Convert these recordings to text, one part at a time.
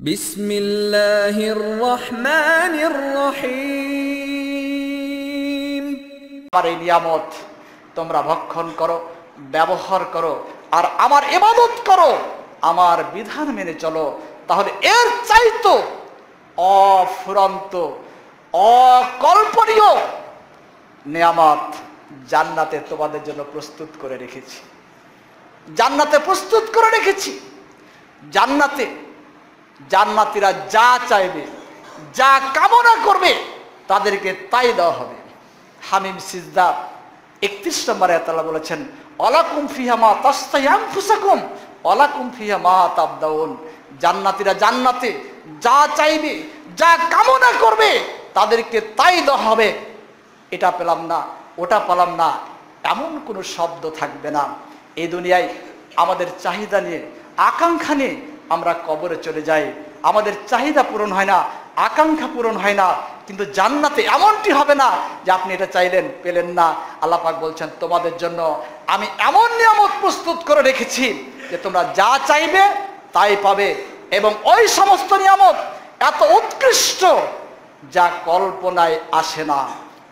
বিসমিল্লাহির রহমানির রহিম। আমার এই নিয়ামত তোমরা ভক্ষণ করো, ব্যবহার করো, আর আমার ইবাদত করো, আমার বিধান মেনে চলো, তাহলে এর চাইতো অফুরন্ত অকল্পনীয় নিয়ামত জান্নাতে তোমাদের জন্য প্রস্তুত করে রেখেছি। জান্নাতে প্রস্তুত করে রেখেছি। জান্নাতীরা যা চাইবে, যা কামনা করবে, তাদেরকে তাই দেওয়া হবে। হামিম সিজদা 31 নম্বরে আল্লাহ বলেছেন, ওয়ালাকুম ফিহা মা তাশতাহি আনফুসাকুম ওয়ালাকুম ফিহা মা তাবদাউন। জান্নাতীরা জান্নাতে যা চাইবে, যা কামনা করবে, তাদেরকে তাই দেওয়া হবে। এটা পেলাম না, ওটা পেলাম না, এমন কোনো শব্দ থাকবে না। এই দুনিয়ায় আমাদের চাহিদা নিয়ে, আকাঙ্ক্ষা নিয়ে আমরা কবরে চলে যাই, আমাদের চাহিদা পূরণ হয় না, আকাঙ্ক্ষা পূরণ হয় না। কিন্তু জান্নাতে এমনটি হবে না যে আপনি এটা চাইলেন, পেলেন না। আল্লাহ পাক বলছেন, তোমাদের জন্য আমি এমন নিয়ামত প্রস্তুত করে রেখেছি যে তোমরা যা চাইবে তাই পাবে, এবং ওই সমস্ত নিয়ামত এত উৎকৃষ্ট যা কল্পনায় আসে না।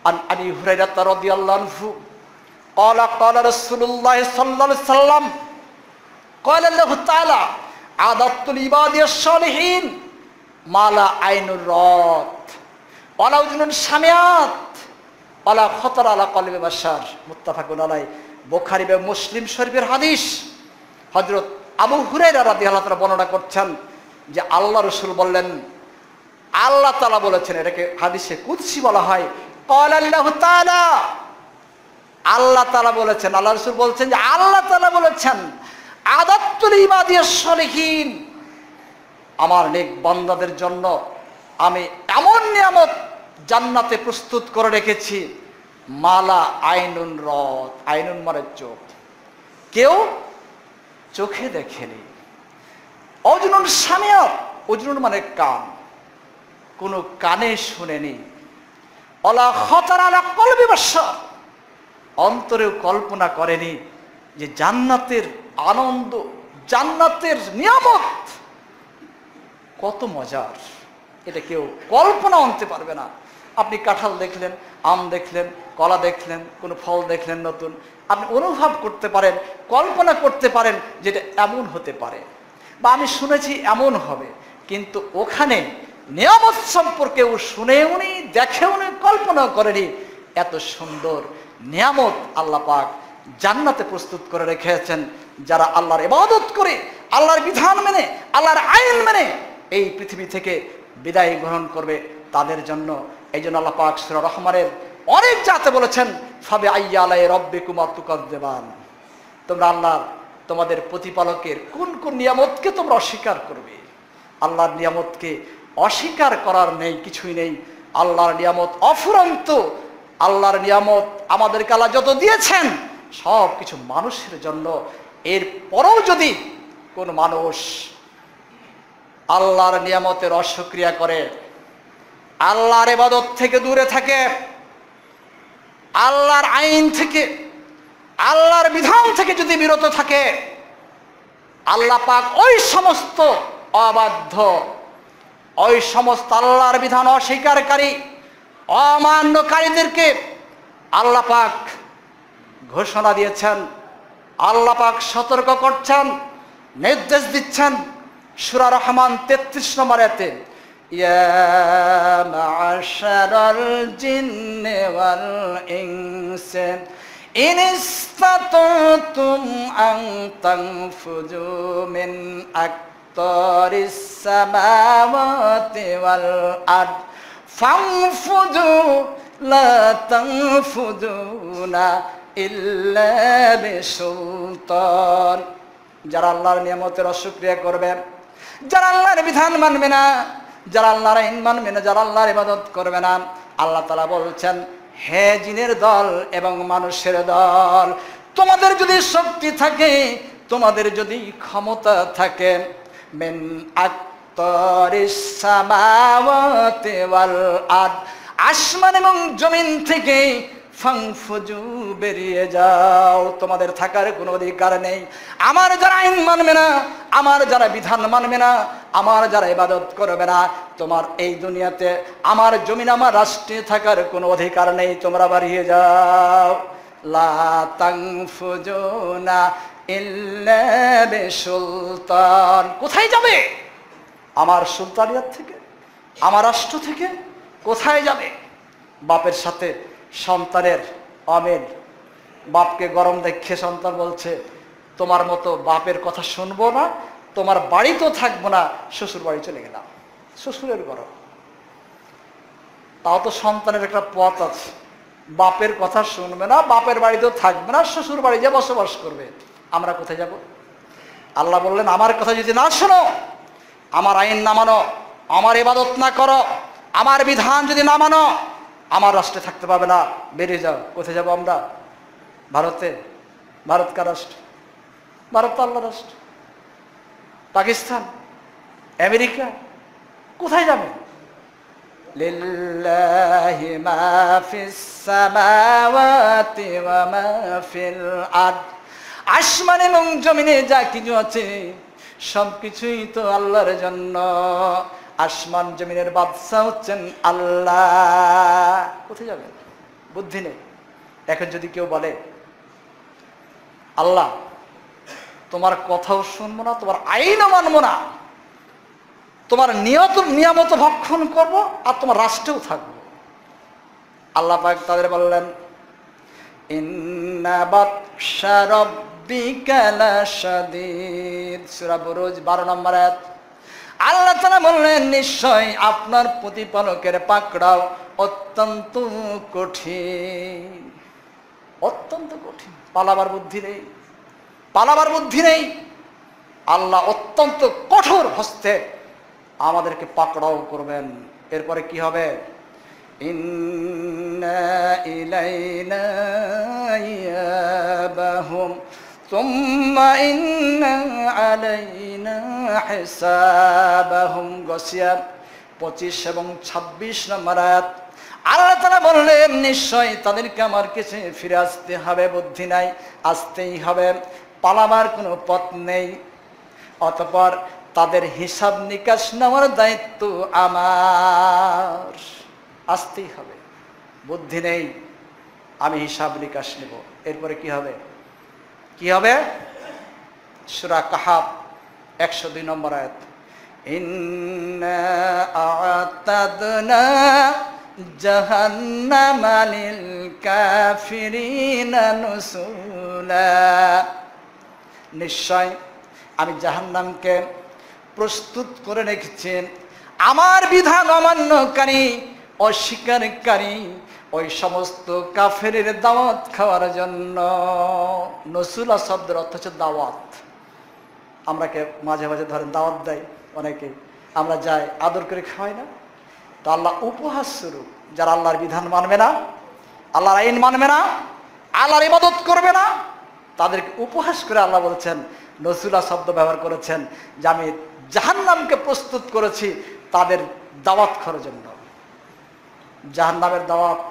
আন আবি হুরায়রা রাদিয়াল্লাহু আনহু قال قال رسول الله صلى الله عليه وسلم قال الله تعالى عددت لعبادي الصالحين ما لا عين رأت ولا أذن سمعت ولا خطر على قلب بشر মুত্তাফাক আলাইহি। বুখারী এবং মুসলিম শরীফের হাদিস। হযরত আবু হুরায়রা রাদিয়াল্লাহু তাআলা বর্ণনা করছেন যে আল্লাহ রাসূল বললেন, আল্লাহ তাআলা বলেছেন, এটাকে হাদিসে কুদসি বলা হয়। قال الله تعالى, আল্লাহ তাআলা বলেছেন, আল্লাহ রাসূল বলছেন যে আল্লাহ তাআলা বলেছেন, আদাতুল ইবাদিয়াস সলিহিন, আমার নেক বান্দাদের জন্য আমি এমন নিয়ামত জান্নাতে প্রস্তুত করে রেখেছি, মালা আইনুন রত, আইনুন মানে চোখ, কেউ চোখে দেখেনি। অজনুন সামিয়াত, অজনুন মানে কান, কোনো কানে শুনেনি। অলা খতার আলা কলবি বাশার, অন্তরেও কল্পনা করেনি যে জান্নাতের আনন্দ, জান্নাতের নিয়ামত কত মজার, এটা কেউ কল্পনা আনতে পারবে না। আপনি কাঁঠাল দেখলেন, আম দেখলেন, কলা দেখলেন, কোনো ফল দেখলেন নতুন, আপনি অনুভব করতে পারেন, কল্পনা করতে পারেন যেটা এমন হতে পারে, বা আমি শুনেছি এমন হবে। কিন্তু ওখানে নিয়ামত সম্পর্কে ও শুনেওনি, দেখেওনি, কল্পনাও করেনি। এত সুন্দর নিয়ামত আল্লাহ পাক জান্নাতে প্রস্তুত করে রেখেছেন। যারা আল্লাহর ইবাদত করে, আল্লাহর বিধান মেনে, আল্লাহর আইন মেনে এই পৃথিবী থেকে বিদায় গ্রহণ করবে, তাদের জন্য। এই জন্য আল্লাহ পাক সূরা রহমানের অনেক জায়গাতে বলেছেন, ফাবি আইয়ি আলাই রাব্বিকুমা তুকাজ্জিবান, তোমরা আল্লাহর, তোমাদের প্রতিপালকের কোন কোন নিয়ামতকে তোমরা অস্বীকার করবে। আল্লাহর নিয়ামতকে অস্বীকার করার নেই, কিছুই নেই। আল্লাহর নিয়ামত অফুরন্ত। আল্লাহর নিয়ামত আমাদেরকে আল্লাহ যত দিয়েছেন সব কিছু মানুষের জন্য। এরপরেও যদি কোন মানুষ আল্লাহর নিয়ামতের অশুকরিয়া করে, আল্লাহর ইবাদত থেকে দূরে থাকে, আল্লাহর আইন থেকে, আল্লাহর বিধান থেকে যদি বিরত থাকে, আল্লাহ পাক ওই সমস্ত অবাধ্য, ওই সমস্ত আল্লাহর বিধান অস্বীকারী, অমান্যকারীদেরকে আল্লাহ পাক ঘোষণা দিয়েছেন, আল্লাহ পাক সতর্ক করছেন, নির্দেশ দিচ্ছেন। সূরা রহমান 33 নম্বর আয়াতে, ইয়া মা'আশারাল জিন্নি ওয়াল ইনসি ইন ইসতাতাতুম আন তানফুযু মিন আকতারিস সামাওয়াতি ওয়াল আরদ ফানফুযু লা তানফুযুনা ইল্লা বিসুলতান। যারা আল্লাহর নিয়ামতের অশুকরিয়া করবে, যারা আল্লাহর বিধান মানবে না, যারা আল্লাহর আইন মানবে না, যারা আল্লাহর ইবাদত করবে না, আল্লাহ তাআলা বলছেন, হে জিনের দল এবং মানুষের দল, তোমাদের যদি শক্তি থাকে, তোমাদের যদি ক্ষমতা থাকে, মিন আকতারিস সামাওয়াতি ওয়াল আরদ, আসমান এবং জমিন থেকে ফাংফুজু, বেরিয়ে যাও, তোমাদের থাকার কোনো অধিকার নেই। আমার যারা আইন মানবে না, আমার যারা বিধান মানবে না, আমার যারা ইবাদত করবে না, তোমার এই দুনিয়াতে আমার জমিন আমার রাষ্ট্রে থাকার কোনো অধিকার নেই, তোমরা বেরিয়ে যাও। লা তানফুজুনা ইল্লা বিসুলতান। কোথায় যাবে? আমার সুলতানিয়াত থেকে, আমার রাষ্ট্র থেকে কোথায় যাবে? বাপের সাথে সন্তানের অমিল। বাপকে গরম দেখে সন্তান বলছে, তোমার মতো বাপের কথা শুনবো না, তোমার বাড়িতেও থাকবো না, শ্বশুর বাড়ি চলে গেলাম। শ্বশুরের গরম। তাও তো সন্তানের একটা পথ আছে, বাপের কথা শুনবে না, বাপের বাড়িতেও থাকবে না, শ্বশুর বাড়ি যে বসবাস করবে। আমরা কোথায় যাব? আল্লাহ বললেন, আমার কথা যদি না শোনো, আমার আইন না মানো, আমার ইবাদত না করো, আমার বিধান যদি না মানো, আমার রাষ্ট্রে থাকতে পারবে না, বেরিয়ে যাও। কোথায় যাব আমরা? ভারতে। ভারত কার রাষ্ট্র? ভারত তো আল্লাহ রাষ্ট্র। পাকিস্তান, আমেরিকা, কোথায় যাবে? লিল্লাহি মা ফিস সামাওয়াতি ওয়া মা ফিল আরদ। আসমান এবং জমিনে যা কিছু আছে সবকিছুই তো আল্লাহর জন্য। আসমান জমিনের বাদশা হচ্ছেন আল্লাহ। কোথায় যাবেন? বুদ্ধি নেই। এখন যদি কেউ বলে, আল্লাহ তোমার কথাও শুনবো না, তোমার আইনও মানবো না, তোমার নিয়ামত ভক্ষণ করব, আর তোমার রাষ্ট্রেও থাকবো, আল্লাহ পাক তাদের বললেন, ইন্না বাতশা রাব্বিকা লাশাদীদ। সূরা বুরুজ 12 নম্বর আয়াত। আল্লাহ তাআলা বললেন, নিশ্চয় আপনার প্রতিপালকের পাকড়াও অত্যন্ত কঠিন। অত্যন্ত কঠিন। পালাবার বুদ্ধি নেই, পালাবার বুদ্ধি নেই। আল্লাহ অত্যন্ত কঠোর হস্তে আমাদেরকে পাকড়াও করবেন। এরপরে কি হবে? ইন্না ইলাইনা ইয়াবাহুম সুম্মা ইন্না আলাইনা হিসাবাহুম। গসিয়া 25 এবং 26 নম্বর আয়াত। আল্লাহ তাআলা বললেন, নিশ্চয় তাদেরকে আমার কাছে ফিরে আসতে হবে। বুদ্ধি নাই, আসতেই হবে, পালাবার কোনো পথ নেই। অতঃপর তাদের হিসাব নিকাশ নেওয়ার দায়িত্ব আমার। আসতেই হবে, বুদ্ধি নেই, আমি হিসাব নিকাশ নেব। এরপরে কি হবে? কি হবে? সূরা কাহাফ 102 নম্বর আয়াত। ইন্না আ'তাদনা জাহান্নামা লিল কাফিরিনা নুসুলা। নিশ্চয় আমি জাহান্নামকে প্রস্তুত করে রেখেছি আমার বিধান অমান্যকারী, অস্বীকারী ওই সমস্ত কাফেরের দাওয়াত খাওয়ার জন্য। নসুলা শব্দের অর্থ হচ্ছে দাওয়াত। আমরাকে মাঝে মাঝে ধরেন দাওয়াত দেয় অনেকে, আমরা যাই, আদর করে খাওয়াই না? তো আল্লাহ উপহাস স্বরূপ যারা আল্লাহর বিধান মানবে না, আল্লাহর আইন মানবে না, আল্লাহর ইবাদত করবে না, তাদেরকে উপহাস করে আল্লাহ বলছেন, নসুলা শব্দ ব্যবহার করেছেন যে আমি জাহান্নামকে প্রস্তুত করেছি তাদের দাওয়াত খাওয়ার জন্য। জাহান্নামের দাওয়াত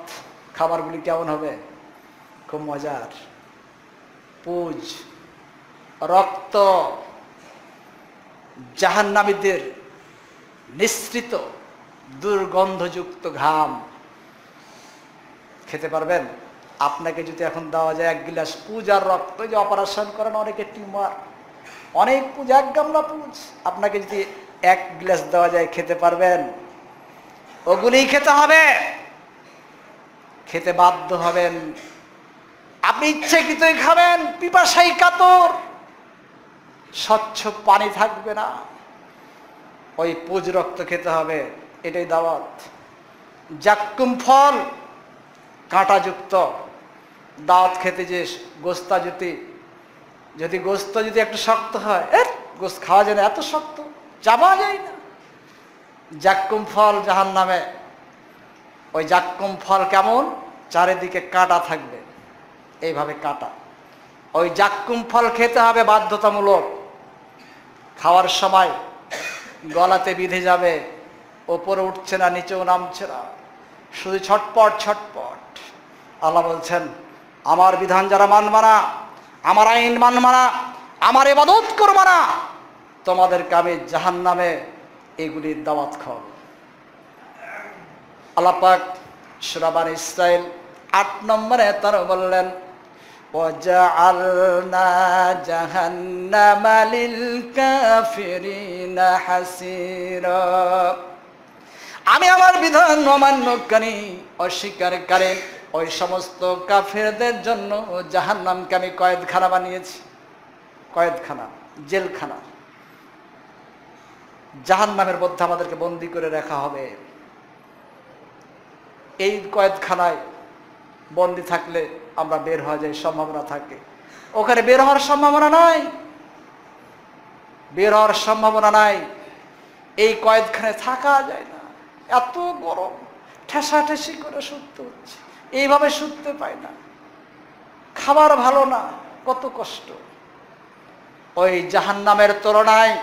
খাবারগুলি কেমন হবে? খুব মজার। পুজ, রক্ত, জাহান্নামীদের নিঃসৃত দুর্গন্ধযুক্ত ঘাম খেতে পারবেন? আপনাকে যদি এখন দেওয়া যায় 1 গ্লাস পুজ আর রক্ত, যে অপারেশন করেন অনেকে টিউমার, অনেক পুজ, 1 গামলা পুজ, আপনাকে যদি 1 গ্লাস দেওয়া যায় খেতে পারবেন? ওগুলি খেতে হবে, খেতে বাধ্য হবেন। আপনি ইচ্ছাকৃতই খাবেন, পিপাসায় কাতর, স্বচ্ছ পানি থাকবে না, ওই পুজ রক্ত খেতে হবে। এটাই দাওয়াত। জাক্কুম ফল কাঁটাযুক্ত, দাওয়াত খেতে যে গোস্তা যদি গোস্ত যদি একটু শক্ত হয়, গোস্ত খাওয়া যায় না, এত শক্ত, চাবা যায় না। জাক্কুম ফল জাহান্নামে, ওই জাক্কুম ফল কেমন? চারিদিকে কাঁটা থাকবে, এইভাবে কাঁটা। ওই জাক্কুম ফল খেতে হবে বাধ্যতামূলক। খাওয়ার সময় গলাতে বিঁধে যাবে, ওপরে উঠছে না, নিচেও নামছে না, শুধু ছটপট ছটপট। আল্লাহ বলছেন, আমার বিধান যারা মানবা না, আমার আইন মানবা না, আমার ইবাদত করবা না, তোমাদেরকে আমি জাহান্নামে এগুলির দাওয়াত খাওয়াবো। আল্লাহ পাক সূরা বনী ইসরাঈল ৮ নম্বরে তারা বললেন, ওয়াজআলনা জাহান্নামা লিল কাফিরিনা হাসিরা। আমি আমার বিধান অমান্যকারী, অস্বীকারী ওই সমস্ত কাফেরদের জন্য জাহান্নামকে আমি কয়েদখানা বানিয়েছি। কয়েদখানা, জেলখানা, জাহান্নামের মধ্যে আমাদেরকে বন্দী করে রাখা হবে। এই কয়েদখানায় বন্দী থাকলে আমরা বের হওয়া যায় সম্ভাবনা থাকে, ওখানে বের হওয়ার সম্ভাবনা নাই, বের হওয়ার সম্ভাবনা নাই। এই কয়েদখানায় থাকা যায় না, এত গরম, ঠেসাঠেসি করে শুতে হচ্ছে, এইভাবে শুতে পায় না, খাবার ভালো না, কত কষ্ট। ওই জাহান্নামের তুলনায়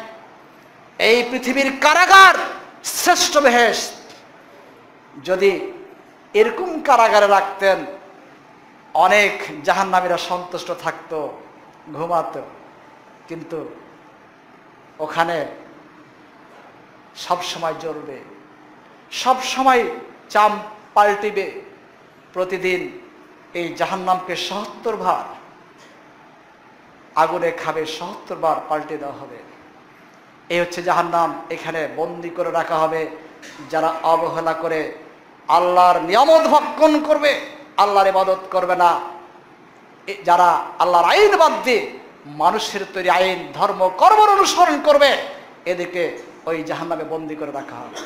এই পৃথিবীর কারাগার শ্রেষ্ঠ বেহেশত। যদি এরকম কারাগারে রাখতেন, অনেক জাহান্নামীরা সন্তুষ্ট থাকতো, ঘুমাতো, কিন্তু ওখানে সব সময় জ্বলবে, সব সময় চাম পাল্টিবে। প্রতিদিন এই জাহান্নামকে ৭৭ বার আগুনে খাবে, ৭৭ বার পাল্টে দেওয়া হবে। এই হচ্ছে জাহান্নাম। এখানে বন্দি করে রাখা হবে যারা অবহেলা করে আল্লাহর নিয়ামত ভক্ষণ করবে, আল্লাহর ইবাদত করবে না, যারা আল্লাহর আইন বাদ দিয়ে মানুষের তৈরি আইন, ধর্ম, কর্মের অনুসরণ করবে, এদিকে ওই জাহান্নামে বন্দি করে রাখা হবে।